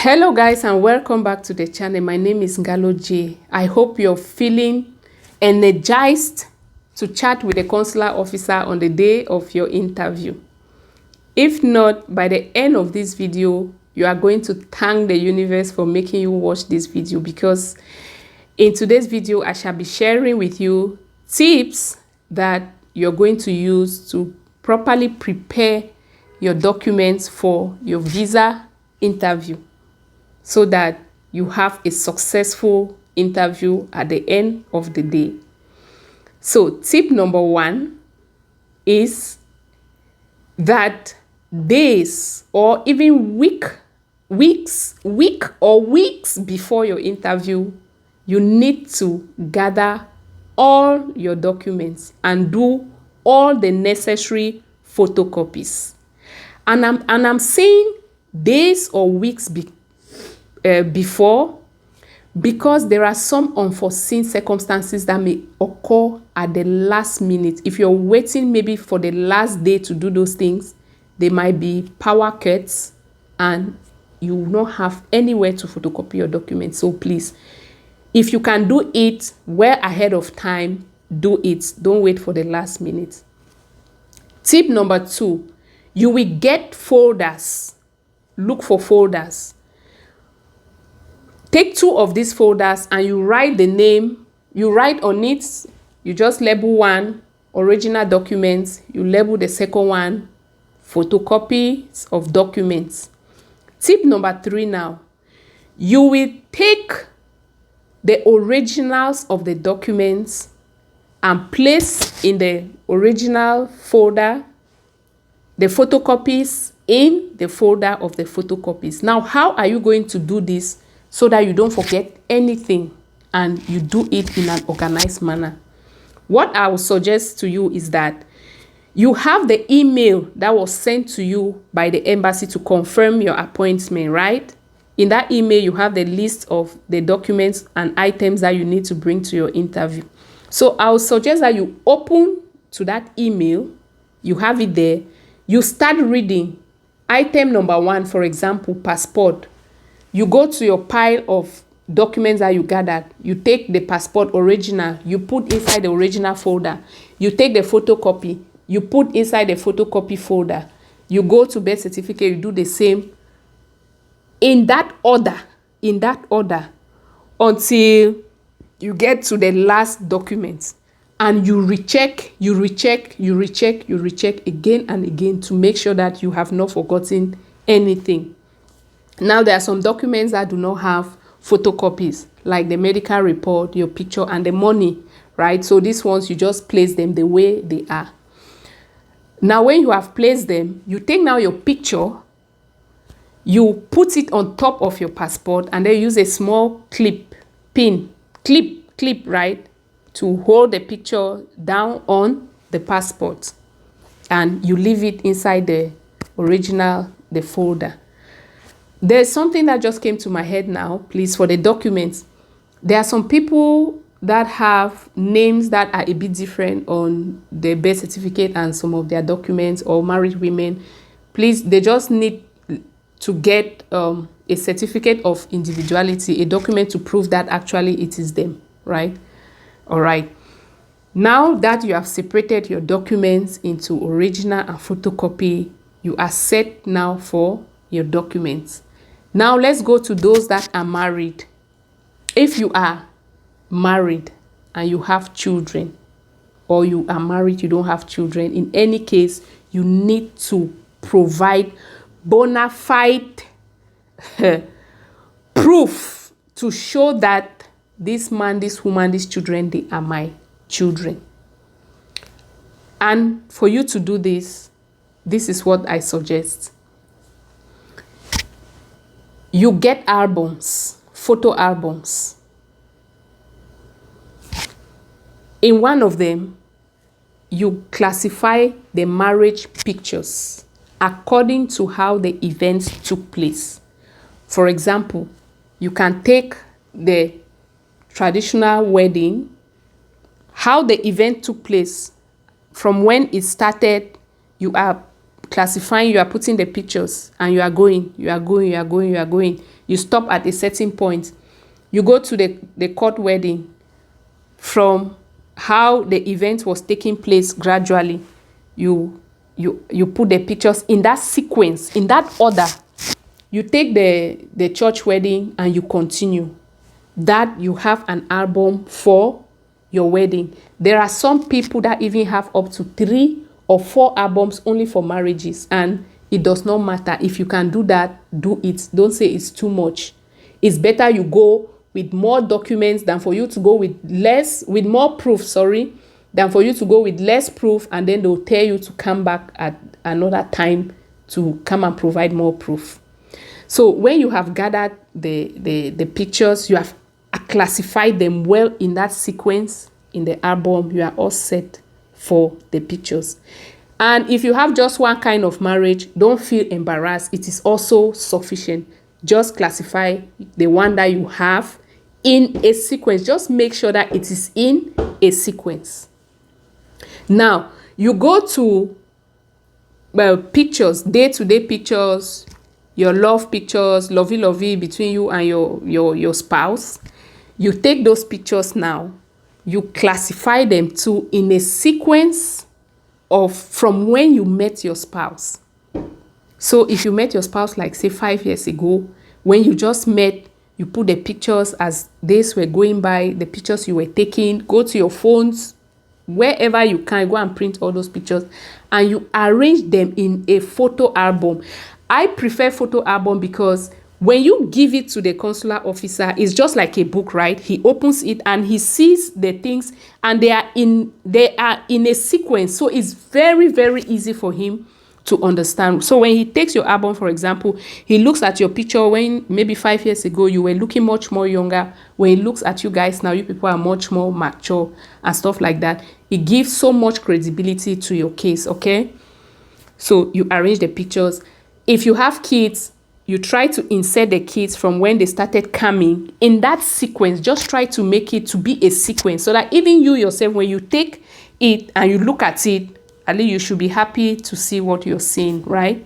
Hello guys, and welcome back to the channel. My name is Ngalo J. I hope you're feeling energized to chat with the consular officer on the day of your interview. If not, by the end of this video, you are going to thank the universe for making you watch this video, because in today's video, I shall be sharing with you tips that you're going to use to properly prepare your documents for your visa interview, so that you have a successful interview at the end of the day. So tip number one is that days or even weeks before your interview, you need to gather all your documents and do all the necessary photocopies. And I'm saying days or weeks before, because there are some unforeseen circumstances that may occur at the last minute. If you're waiting maybe for the last day to do those things, there might be power cuts and you will not have anywhere to photocopy your documents. So please, if you can do it well ahead of time, do it. Don't wait for the last minute. Tip number two, you will get folders. Look for folders. Take two of these folders and you write the name. You write on it, you just label one, original documents. You label the second one, photocopies of documents. Tip number three now, you will take the originals of the documents and place in the original folder the photocopies in the folder of the photocopies. Now, how are you going to do this so that you don't forget anything and you do it in an organized manner? What I will suggest to you is that you have the email that was sent to you by the embassy to confirm your appointment, right? In that email, you have the list of the documents and items that you need to bring to your interview. So I will suggest that you open to that email, you have it there, you start reading. Item number one, for example, passport. You go to your pile of documents that you gathered. You take the passport original, you put inside the original folder. You take the photocopy, you put inside the photocopy folder. You go to birth certificate, you do the same. In that order, until you get to the last document. And you recheck again and again to make sure that you have not forgotten anything. Now, there are some documents that do not have photocopies, like the medical report, your picture, and the money, right? So these ones, you just place them the way they are. Now, when you have placed them, you take now your picture, you put it on top of your passport, and then use a small clip, right, to hold the picture down on the passport, and you leave it inside the original, the folder. There's something that just came to my head now, please, for the documents. There are some people that have names that are a bit different on their birth certificate and some of their documents, or married women. Please, they just need to get a certificate of individuality, a document to prove that actually it is them, right? All right. Now that you have separated your documents into original and photocopy, you are set now for your documents. Now let's go to those that are married. If you are married and you have children, or you are married, you don't have children, in any case, you need to provide bona fide proof to show that this man, this woman, these children, they are my children. And for you to do this, this is what I suggest. You get albums, photo albums. In one of them, you classify the marriage pictures according to how the events took place. For example, you can take the traditional wedding, how the event took place, from when it started, you are classifying, you are putting the pictures, and you are going. you stop at a certain point. You go to the court wedding, from how the event was taking place gradually. You put the pictures in that sequence, in that order. You take the church wedding and you continue. That you have an album for your wedding. There are some people that even have up to 3 or 4 albums only for marriages, and it does not matter. If you can do that, do it. Don't say it's too much. It's better you go with more documents than for you to go with more proof, than for you to go with less proof, and then they'll tell you to come back at another time to come and provide more proof. So when you have gathered the pictures, you have classified them well in that sequence in the album, you are all set for the pictures. And if you have just one kind of marriage, don't feel embarrassed. It is also sufficient. Just classify the one that you have in a sequence. Just make sure that it is in a sequence. Now, you go to pictures, day-to-day pictures, your love pictures, lovey-lovey between you and your spouse. You take those pictures now, you classify them too in a sequence of from when you met your spouse. So if you met your spouse, like say 5 years ago, when you just met, you put the pictures as days were going by, the pictures you were taking, go to your phones, wherever you can, go and print all those pictures, and you arrange them in a photo album. I prefer photo album because when you give it to the consular officer, it's just like a book, right? He opens it and he sees the things, and they are in a sequence. So it's very, very easy for him to understand. So when he takes your album, for example, he looks at your picture when maybe 5 years ago you were looking much more younger. When he looks at you guys now, you people are much more mature and stuff like that. It gives so much credibility to your case, okay? So you arrange the pictures. If you have kids, you try to insert the kids from when they started coming in that sequence. Just try to make it to be a sequence so that even you yourself, when you take it and you look at it, at least you should be happy to see what you're seeing, right?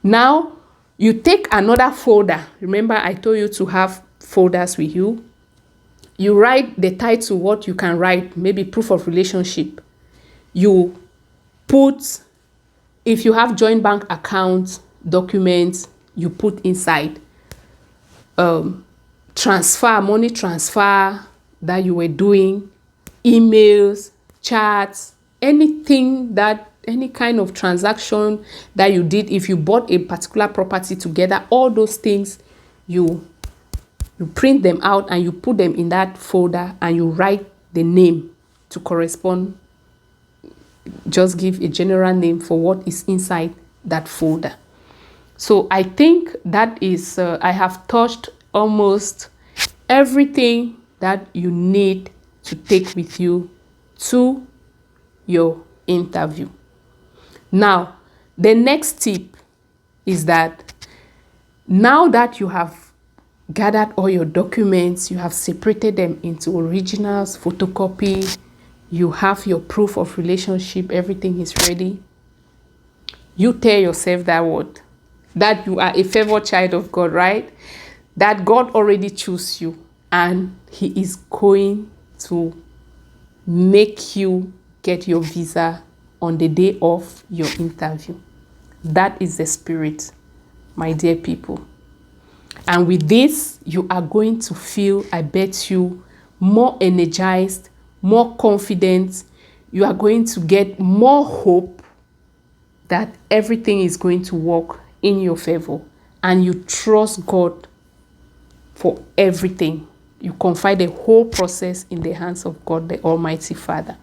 Now, you take another folder. Remember, I told you to have folders with you. You write the title, what you can write, maybe proof of relationship. You put, if you have joint bank account documents, you put inside transfer, money transfer that you were doing, emails, chats, anything that, any kind of transaction that you did. If you bought a particular property together, all those things, you print them out and you put them in that folder, and you write the name to correspond. Just give a general name for what is inside that folder. So I think that is, I have touched almost everything that you need to take with you to your interview. Now, the next tip is that now that you have gathered all your documents, you have separated them into originals, photocopy, you have your proof of relationship, everything is ready. You tell yourself that word, that you are a favored child of God, right? That God already chose you and He is going to make you get your visa on the day of your interview. That is the spirit, my dear people. And with this, you are going to feel, I bet you, more energized, more confident. You are going to get more hope that everything is going to work in your favor, and you trust God for everything. You confide the whole process in the hands of God, the Almighty Father.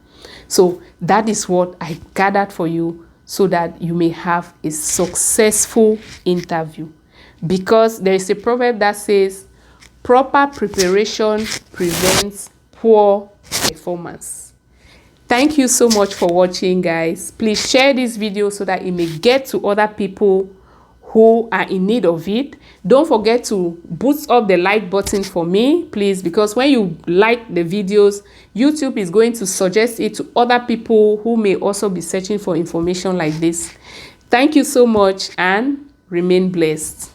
So that is what I gathered for you, so that you may have a successful interview. Because there is a proverb that says, proper preparation prevents poor performance. Thank you so much for watching, guys. Please share this video so that it may get to other people who are in need of it. Don't forget to boost up the like button for me, please, because when you like the videos, YouTube is going to suggest it to other people who may also be searching for information like this. Thank you so much and remain blessed.